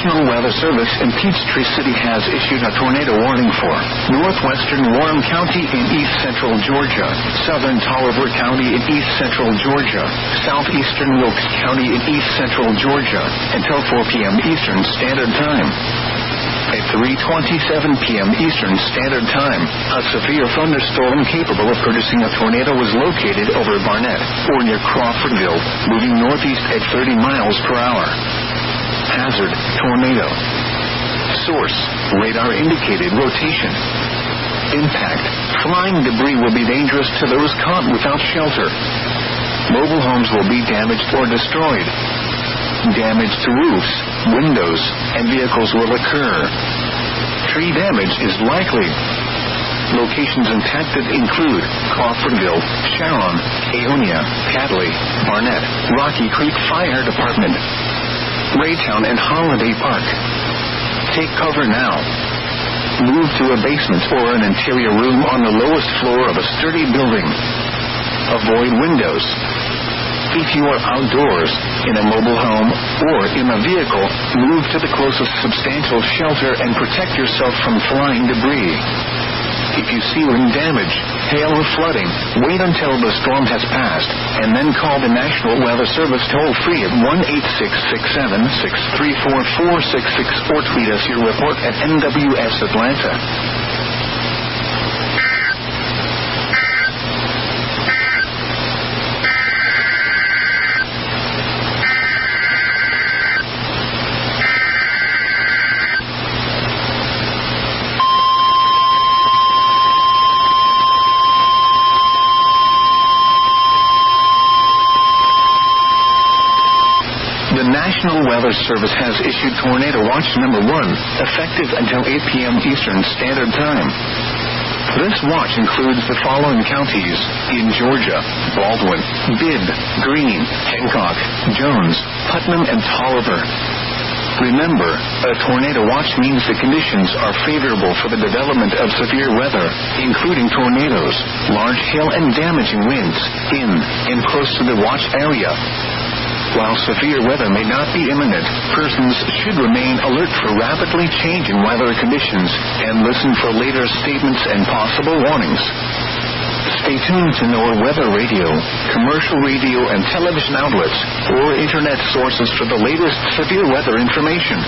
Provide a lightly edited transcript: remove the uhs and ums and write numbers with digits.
National Weather Service in Peachtree City has issued a tornado warning for northwestern Warren County in east-central Georgia, southern Taliaferro County in east-central Georgia, southeastern Wilkes County in east-central Georgia, until 4 p.m. Eastern Standard Time. At 3:27 p.m. Eastern Standard Time, a severe thunderstorm capable of producing a tornado was located over Barnett or near Crawfordville, moving northeast at 30 miles per hour. Hazard: tornado. Source: radar indicated rotation. Impact: flying debris will be dangerous to those caught without shelter. Mobile homes will be damaged or destroyed. Damage to roofs, windows, and vehicles will occur. Tree damage is likely. Locations impacted include Crawfordville, Sharon, Aonia, Cadley, Barnett, Rocky Creek Fire Department, Raytown, and Holiday Park. Take cover now. Move to a basement or an interior room on the lowest floor of a sturdy building. Avoid windows. If you are outdoors, in a mobile home, or in a vehicle, move to the closest substantial shelter and protect yourself from flying debris. If you see wind damage, hail, or flooding, wait until the storm has passed, and then call the National Weather Service toll-free at 1-866-7-634-466 or tweet us your report at NWS Atlanta. The National Weather Service has issued Tornado Watch number 1, effective until 8 p.m. Eastern Standard Time. This watch includes the following counties in Georgia: Baldwin, Bibb, Greene, Hancock, Jones, Putnam, and Taliaferro. Remember, a tornado watch means the conditions are favorable for the development of severe weather, including tornadoes, large hail, and damaging winds in and close to the watch area. While severe weather may not be imminent, persons should remain alert for rapidly changing weather conditions and listen for later statements and possible warnings. Stay tuned to NOAA Weather Radio, commercial radio and television outlets, or internet sources for the latest severe weather information.